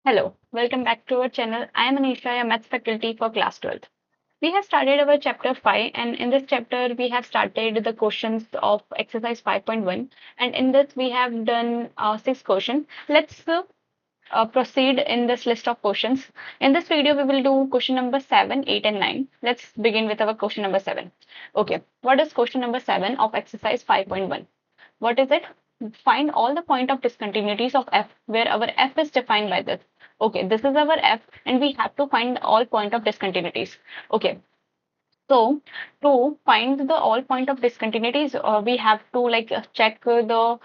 Hello, welcome back to our channel. I am Anisha, your maths faculty for class 12th. We have started our chapter 5, and in this chapter we have started the questions of exercise 5.1, and in this we have done 6 questions. Let's proceed in this list of questions. In this video we will do question number 7, 8 and 9. Let's begin with our question number 7. Okay, what is question number 7 of exercise 5.1? What is it? Find all the point of discontinuities of f where our f is defined by this. Okay, this is our f and we have to find all point of discontinuities. Okay, so to find the all point of discontinuities, we have to check the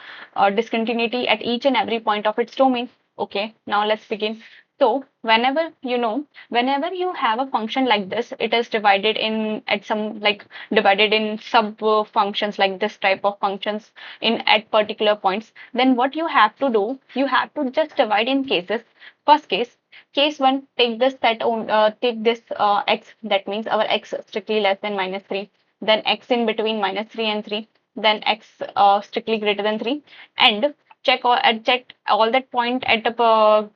discontinuity at each and every point of its domain. Okay, now let's begin. So whenever you have a function like this, it is divided in at some divided in sub functions like this type of functions in at particular points. Then what you have to do, you have to just divide in cases. First case 1, take this take this x, that means our x strictly less than -3, then x in between -3 and 3, then x strictly greater than 3, and check all that point at the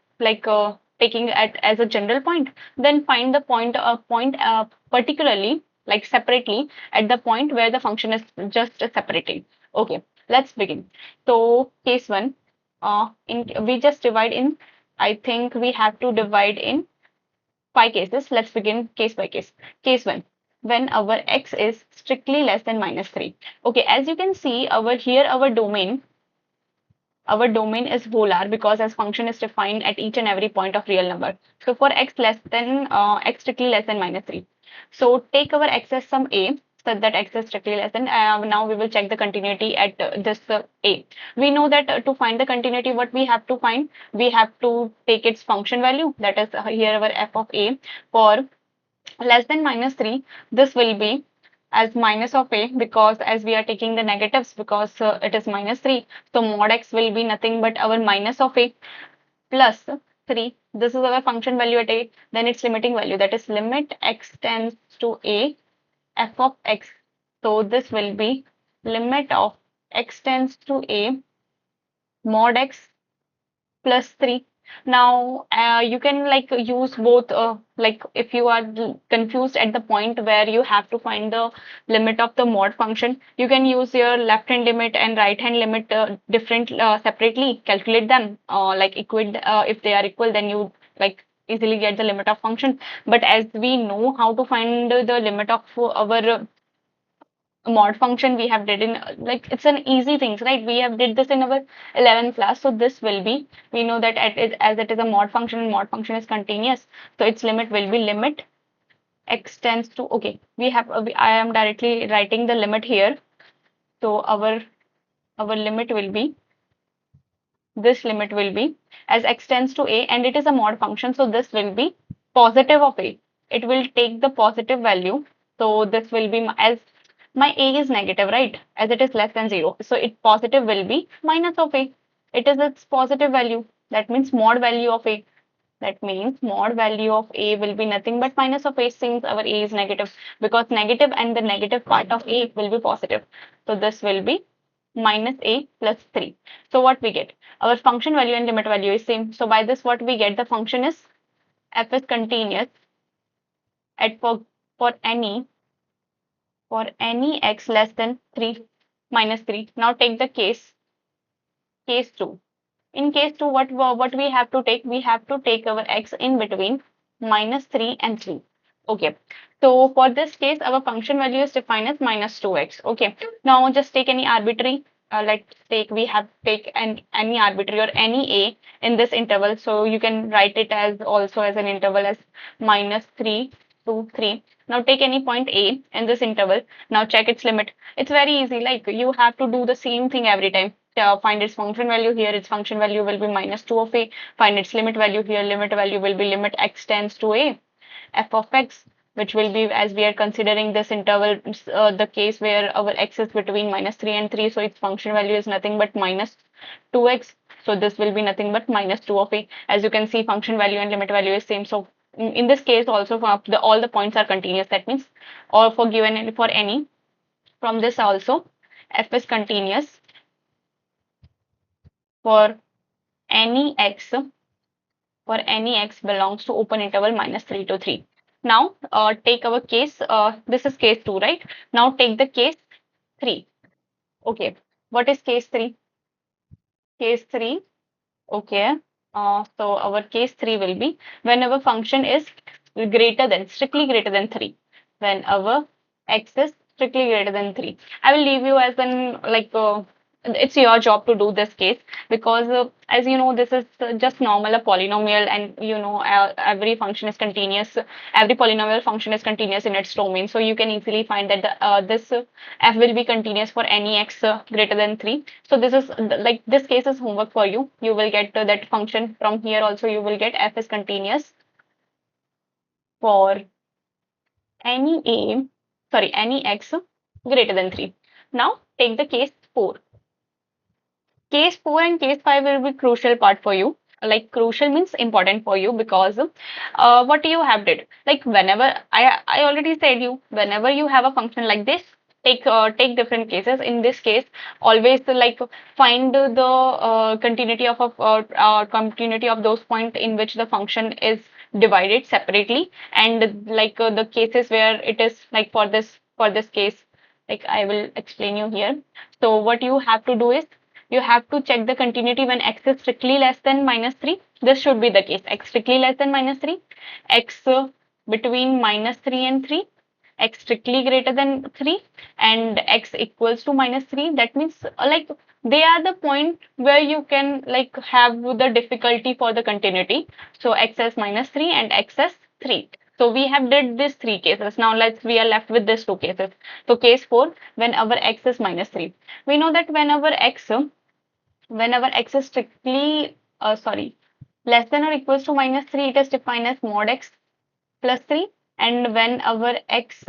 taking it as a general point, then find the point particularly separately at the point where the function is just separating. Okay, let's begin. So case 1, in we just divide in, I think we have to divide in 5 cases. Let's begin case by case. Case 1, when our x is strictly less than -3. Okay, as you can see, our domain is polar because as function is defined at each and every point of real number. So for x strictly less than -3. So take our x as some a, so that x is strictly less than. Now we will check the continuity at this a. We know that to find the continuity, what we have to find, we have to take its function value. That is here our f of a for less than -3. This will be as minus of a, because as we are taking the negatives, because it is -3, so mod x will be nothing but our minus of a plus 3. This is our function value at a, then its limiting value, that is limit x tends to a f of x. So this will be limit of x tends to a mod x plus 3. Now you can use both, if you are confused at the point where you have to find the limit of the mod function, you can use your left hand limit and right hand limit different separately, calculate them equate, if they are equal, then you easily get the limit of function. But as we know how to find the limit of our mod function, we have did in it's an easy things, right? We have did this in our 11th class. So this will be, we know that as it is a mod function and mod function is continuous, so its limit will be limit x tends to, okay, we have I am directly writing the limit here. So our limit will be, this limit will be as x tends to a, and it is a mod function, so this will be positive of a. It will take the positive value. So this will be, as my a is negative, right, as it is less than 0, so it positive will be minus of a. It is its positive value, that means mod value of a. That means mod value of a will be nothing but minus of a, since our a is negative, because negative and the negative part of a will be positive. So this will be minus a plus 3. So what we get? Our function value and limit value is same. So by this, what we get, the function is f is continuous at for any x less than 3 minus 3. Now take the case 2. In case 2, what we have to take? We have to take our x in between -3 and 3. Okay. So for this case, our function value is defined as -2x. Okay. Now just take any arbitrary. Let's take, we have take any arbitrary or any a in this interval. So you can write it as also as an interval as -3 to 3. Now take any point a in this interval. Now check its limit. It's very easy. Like you have to do the same thing every time. Find its function value here. Its function value will be -2 of a. Find its limit value here. Limit value will be limit x tends to a f of x, which will be, as we are considering this interval, the case where our x is between -3 and 3, so its function value is nothing but -2x. So this will be nothing but -2 of a. As you can see, function value and limit value is same. So in this case also, for all the points are continuous. That means, or for given for any, from this also f is continuous for any x, for any x belongs to open interval -3 to 3. Now, take our case, this is case 2, right? Now take the case 3. Okay, what is case 3? Case 3, okay. So our case 3 will be when our function is strictly greater than 3. When our x is strictly greater than 3. I will leave you as an it's your job to do this case because as you know this is just normal a polynomial, and you know every function is continuous. Every polynomial function is continuous in its domain, so you can easily find that this f will be continuous for any x greater than 3. So this is like this case is homework for you. You will get that function from here also. You will get f is continuous for any any x greater than 3. Now take the case 4. Case 4 and case 5 will be crucial part for you. Like crucial means important for you because what you have did, like whenever I already said you, whenever you have a function like this, take different cases. In this case, always find the continuity of those point in which the function is divided separately, and the cases where it is like for this case, like I will explain you here. So what you have to do is you have to check the continuity when x is strictly less than -3. This should be the case. X strictly less than -3, x between -3 and 3, x strictly greater than 3, and x equals to -3. That means they are the point where you can have the difficulty for the continuity. So x is -3 and x is 3. So we have did these three cases. Now we are left with these two cases. So case 4, when our x is -3. We know that whenever x is strictly less than or equals to -3, it is defined as mod x plus 3, and when our x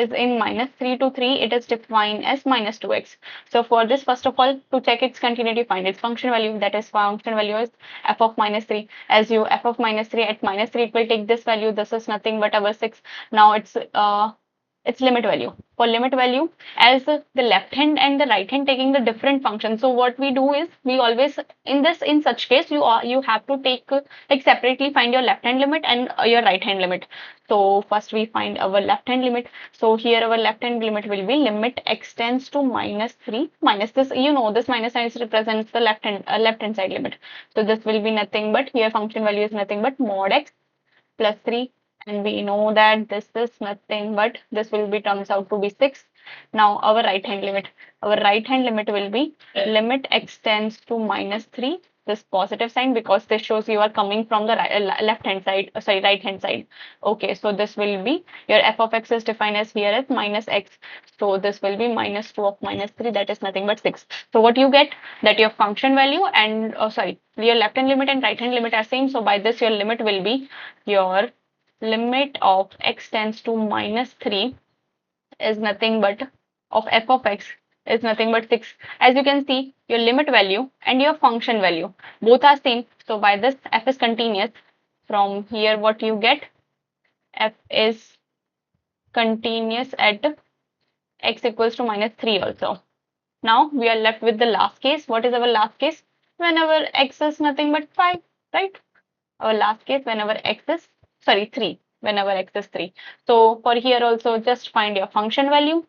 is in -3 to 3, it is defined as -2x. So for this, first of all, to check its continuity, find its function value. That is, function value is f of -3. As you f of -3 at -3, it will take this value. This is nothing but our 6. Now it's limit value. For limit value, as the left hand and the right hand taking the different function. So what we do is we always in such case you have to take separately find your left hand limit and your right hand limit. So first we find our left hand limit. So here our left hand limit will be limit x tends to -3 minus this, this minus sign represents the left hand side limit. So this will be nothing but, here function value is nothing but mod x plus 3, and we know that this is nothing but this will be turns out to be 6. Now our right hand limit will be limit x tends to -3, this positive sign, because this shows you are coming from the left hand side, right hand side. Okay, so this will be your f of x is defined as here as -x, so this will be -2 of -3, that is nothing but 6. So what you get, that your function value and your left hand limit and right hand limit are same. So by this your limit will be your limit of x tends to -3 is nothing but of f of x is nothing but 6. As you can see, your limit value and your function value both are same. So by this, f is continuous. From here, what you get, f is continuous at x equals to -3 also. Now we are left with the last case. What is our last case? Whenever x is nothing but 5, right? Our last case, whenever x is 3, whenever x is 3. So for here also, just find your function value.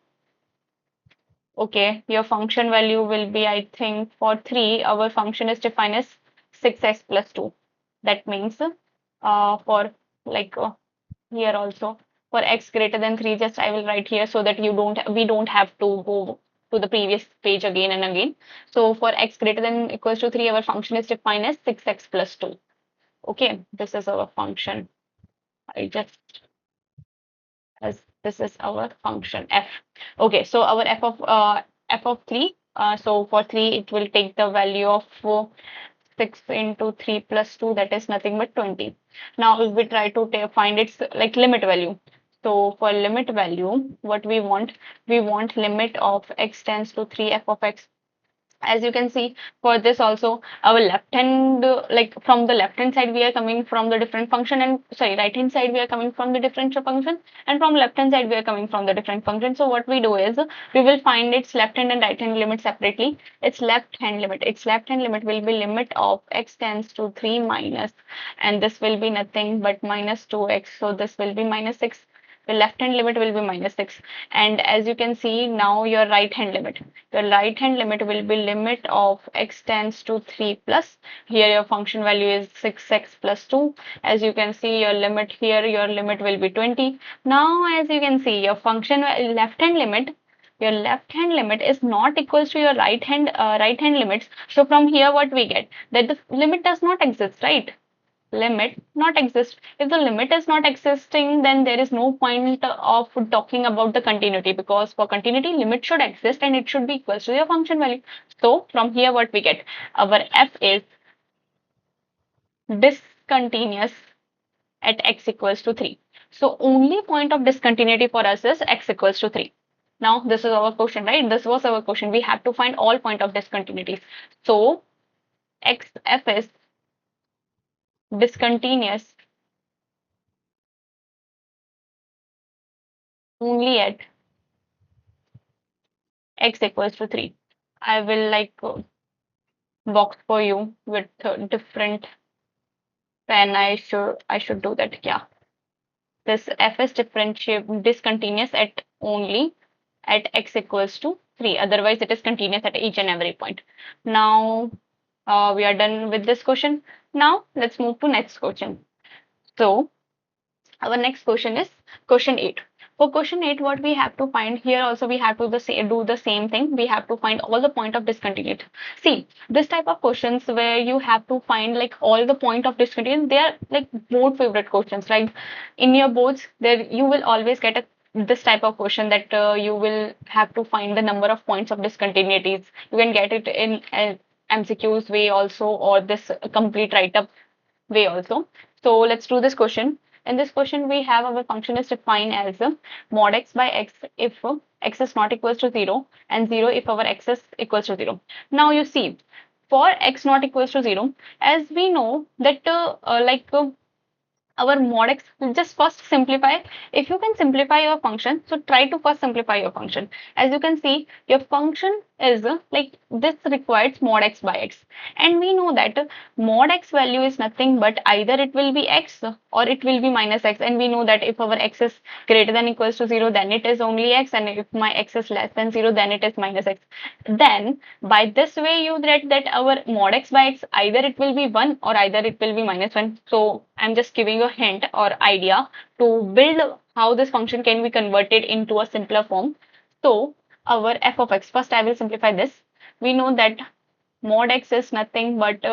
Okay, your function value will be, I think, for 3, our function is defined as 6x plus 2. That means for here also, for x greater than 3, just I will write here so that we don't have to go to the previous page again and again. So for x greater than equals to 3, our function is defined as 6x plus 2. Okay, this is our function. As this is our function f. Okay, so our f of 3. So for 3, it will take the value of 6 into 3 plus 2, that is nothing but 20. Now if we try to find its limit value. So for limit value, what we want limit of x tends to 3 f of x As you can see, for this also, our left hand, like from the left hand side we are coming from the different function, and sorry, right hand side we are coming from the differential function, and from left hand side we are coming from the different function. So what we do is, we will find its left hand and right hand limit separately. Its left hand limit will be limit of x tends to 3 minus, and this will be nothing but minus 2x, so this will be minus 6. The left hand limit will be minus 6. And as you can see, now your right hand limit, the right hand limit will be limit of x tends to 3 plus, here your function value is 6x plus 2. As you can see, your limit here, your limit will be 20. Now as you can see, your function left hand limit, your left hand limit is not equals to your right hand limits. So from here what we get, that the limit does not exist, right? Limit not exist. If the limit is not existing, then there is no point of talking about the continuity, because for continuity, limit should exist and it should be equal to your function value. So from here what we get, our f is discontinuous at x equals to 3. So only point of discontinuity for us is x equals to 3. Now this is our question, right? This was our question. We have to find all point of discontinuities. So f is discontinuous only at x equals to 3. I will like box for you with different pen. I should do that. Yeah, this f is discontinuous at only at x equals to 3. Otherwise, it is continuous at each and every point. Now we are done with this question. Now let's move to next question. So our next question is question 8. For question 8, what we have to find here also, we have to do the same thing. We have to find all the point of discontinuity. See, this type of questions where you have to find like all the point of discontinuity, they are like board favorite questions. Like in your boards, there you will always get this type of question that you will have to find the number of points of discontinuities. You can get it in MCQs way also, or this complete write-up way also. So let's do this question. In this question, we have our function is defined as mod x by x if x is not equals to 0, and 0 if our x is equals to 0. Now you see, for x not equals to 0, as we know that our mod x, just first simplify. If you can simplify your function, so try to first simplify your function. As you can see, your function is like this requires mod x by x, and we know that mod x value is nothing but either it will be x or it will be minus x, and we know that if our x is greater than equals to 0, then it is only x, and if my x is less than 0, then it is minus x. Then by this way you read that our mod x by x, either it will be 1 or either it will be minus 1. So I'm just giving you a hint or idea to build how this function can be converted into a simpler form. So our f of x, first I will simplify this. We know that mod x is nothing but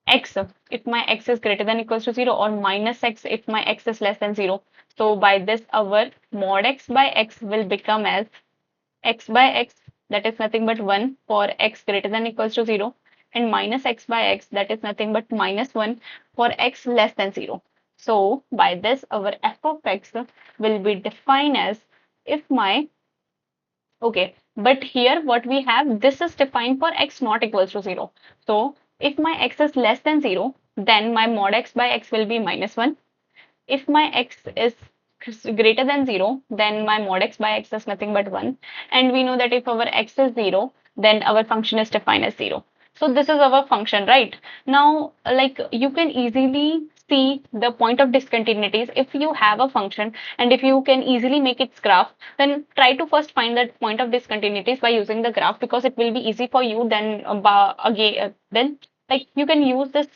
x if my x is greater than equals to 0, or minus x if my x is less than 0. So by this our mod x by x will become as x by x, that is nothing but 1 for x greater than equals to 0, and minus x by x, that is nothing but minus 1 for x less than 0. So by this our f of x will be defined as, if my, okay, but here what we have, this is defined for x not equals to 0. So if my x is less than 0, then my mod x by x will be minus 1. If my x is greater than 0, then my mod x by x is nothing but 1. And we know that if our x is 0, then our function is defined as 0. So this is our function, right? Now, like you can easily see the point of discontinuities. If you have a function and if you can easily make its graph, then try to first find that point of discontinuities by using the graph, because it will be easy for you. Then again, then like you can use this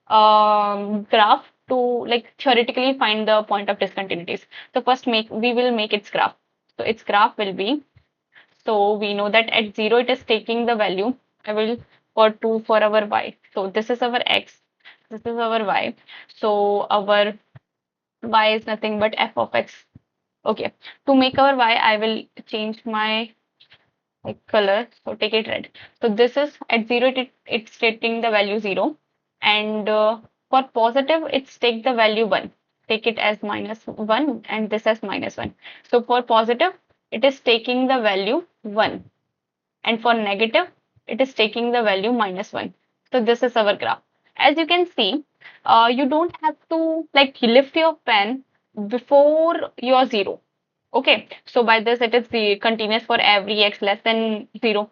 graph to like theoretically find the point of discontinuities. So first we will make its graph. So its graph will be, so we know that at 0 it is taking the value. I will for 2 for our y. So this is our x, this is our y. So our y is nothing but f of x. Okay, to make our y, I will change my like color. So take it red. So this is at 0, it's taking the value 0, and for positive, it's take the value 1. Take it as minus 1 and this as minus 1. So for positive, it is taking the value 1, and for negative, it is taking the value -1. So this is our graph. As you can see, you don't have to like lift your pen before your 0. Okay, so by this it is the continuous for every x less than 0.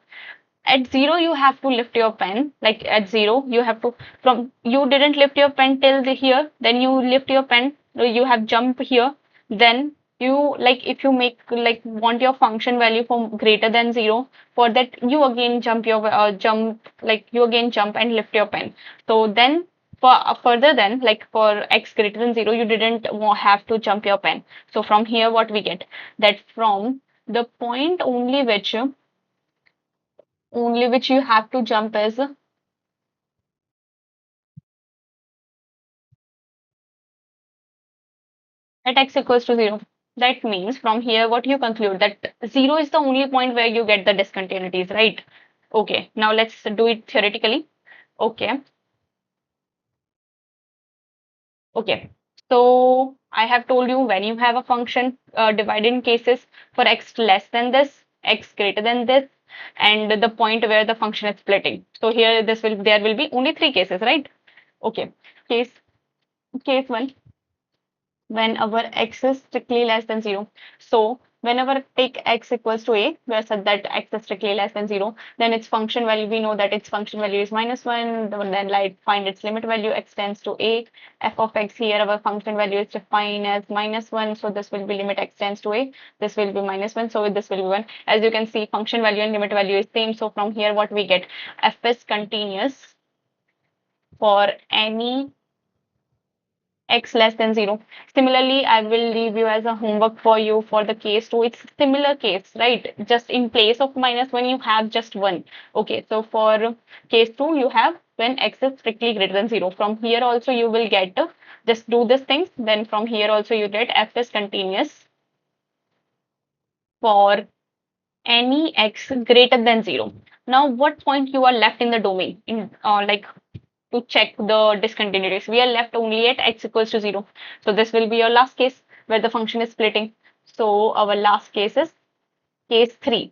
At 0 you have to lift your pen, like at 0 you have to, from you didn't lift your pen till the here, then you lift your pen, you have jump here, then you, like if you make like want your function value from greater than 0, for that you again jump your like you again jump and lift your pen. So then for further, then like for x greater than 0 you didn't have to jump your pen. So from here what we get, that from the point only which you have to jump is at x equals to 0. That means from here what you conclude, that 0 is the only point where you get the discontinuities, right? Okay, now let's do it theoretically. Okay, okay. So I have told you, when you have a function divided in cases for x less than this, x greater than this, and the point where the function is splitting. So here there will be only three cases, right? Okay. Case case one, when our x is strictly less than 0. So whenever take x equals to a, where said that x is strictly less than 0, then its function value, we know that its function value is -1. Then like find its limit value, x tends to a. F of x, here our function value is defined as -1. So this will be limit x tends to a. This will be -1. So this will be 1. As you can see, function value and limit value is same. So from here what we get, f is continuous for any x less than 0. Similarly, I will leave you as a homework for you for the case 2. It's similar case, right? Just in place of -1, you have just 1. Okay, so for case 2, you have when x is strictly greater than 0. From here also you will get, just do these things. Then from here also you get f is continuous for any x greater than 0. Now, what point you are left in the domain? In like to check the discontinuities, we are left only at x equals to 0. So this will be your last case where the function is splitting. So our last case is case 3.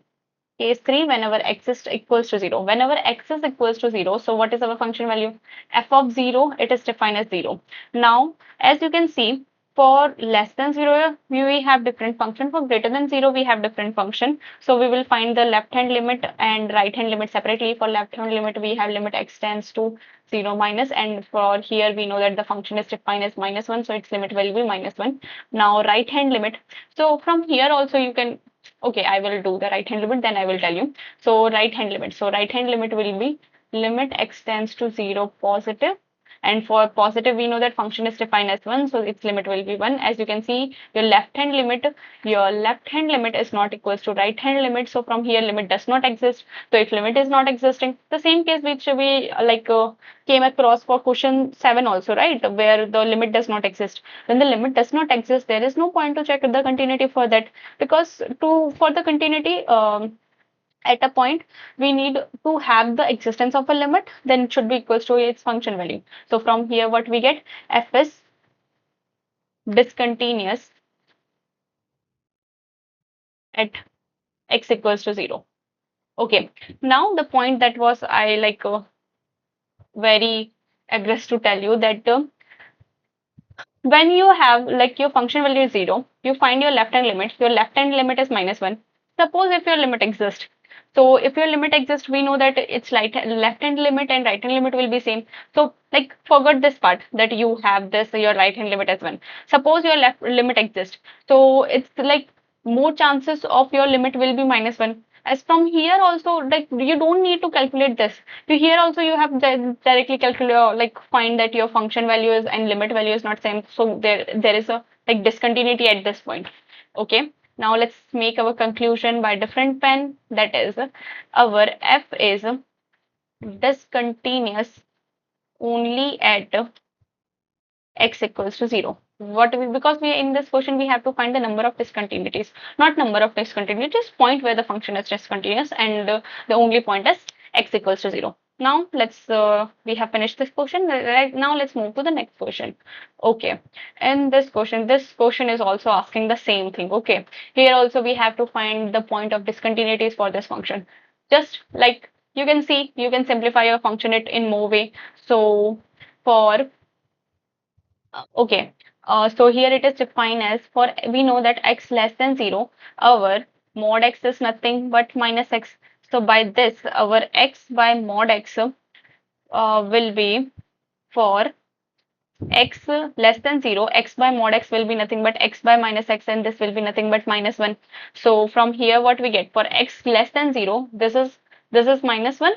Case 3, whenever x is equals to 0. Whenever x is equals to 0, so what is our function value? F of 0, it is defined as 0. Now, as you can see, for less than 0, we have different function. For greater than 0, we have different function. So we will find the left hand limit and right hand limit separately. For left hand limit, we have limit x tends to 0 minus, and for here we know that the function is defined as -1, so its limit will be -1. Now right hand limit. So from here also you can, okay, I will do the right hand limit, then I will tell you. So right hand limit. So right hand limit will be limit x tends to 0 positive. And for positive, we know that function is defined as 1, so its limit will be 1. As you can see, your left hand limit is not equals to right hand limit. So from here, limit does not exist. So if limit is not existing, the same case which we came across for question 7 also, right? Where the limit does not exist. When the limit does not exist, there is no point to check the continuity for that, because for the continuity, at a point we need to have the existence of a limit, then it should be equals to its function value. So from here what we get, f is discontinuous at x equals to 0. Okay, now the point that was I very aggressive to tell you, that when you have like your function value is 0, you find your left hand limit. Your left hand limit is -1. Suppose if your limit exists. So if your limit exists, we know that its left hand limit and right hand limit will be same. So like forget this part that you have this, your right hand limit as 1. Suppose your left limit exists. So it's like more chances of your limit will be -1. As from here also, like you don't need to calculate this. To here also you have directly calculate, like find that your function value is and limit value is not same. So there is a like discontinuity at this point. Okay. Now let's make our conclusion by different pen. That is, our f is discontinuous only at x equals to 0. Because we in this question we have to find the number of discontinuities, not number of discontinuities, point where the function is discontinuous, and the only point is x equals to 0. Now let's we have finished this question. Right now let's move to the next question. Okay, in this question is also asking the same thing. Okay, here also we have to find the point of discontinuities for this function. Just like you can see, you can simplify your function it in more way. So for okay, so here it is defined as, for we know that x less than 0, our mod x is nothing but minus x. So by this, our x by mod x will be, for x less than 0, x by mod x will be nothing but x by minus x, and this will be nothing but minus 1. So from here what we get, for x less than 0, this is minus 1,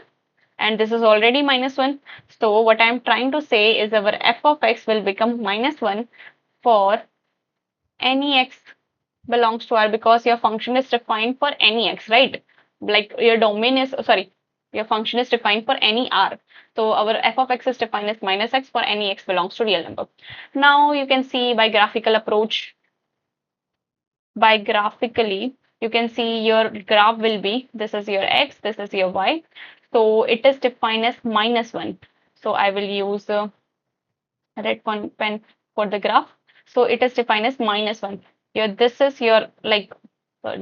and this is already minus 1. So what I'm trying to say is our f of x will become minus 1 for any x belongs to R, because your function is defined for any x, right? Like your domain is, sorry, your function is defined for any R. So our f of x is defined as minus x for any x belongs to real number. Now you can see by graphical approach, by graphically, you can see your graph will be, this is your x, this is your y. So it is defined as minus 1. So I will use red pen for the graph. So it is defined as minus 1. Here, this is your, like,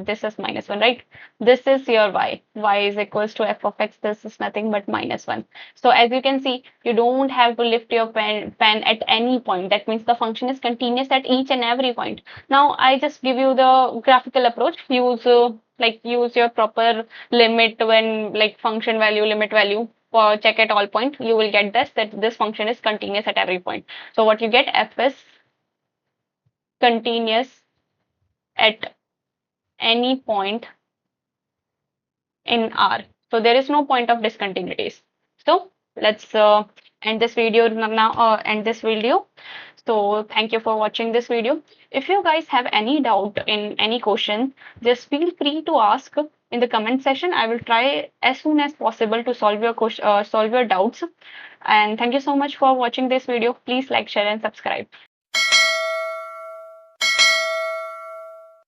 this is minus 1, right? This is your y. Y is equals to f of x. This is nothing but minus 1. So as you can see, you don't have to lift your pen at any point. That means the function is continuous at each and every point. Now I just give you the graphical approach. Use your proper limit when, like, function value, limit value, for check at all point, you will get this, that this function is continuous at every point. So what you get, f is continuous at any point in R. So there is no point of discontinuities. So let's end this video now. End this video. So thank you for watching this video. If you guys have any doubt in any question, just feel free to ask in the comment section. I will try as soon as possible to solve your solve your doubts. And thank you so much for watching this video. Please like, share, and subscribe.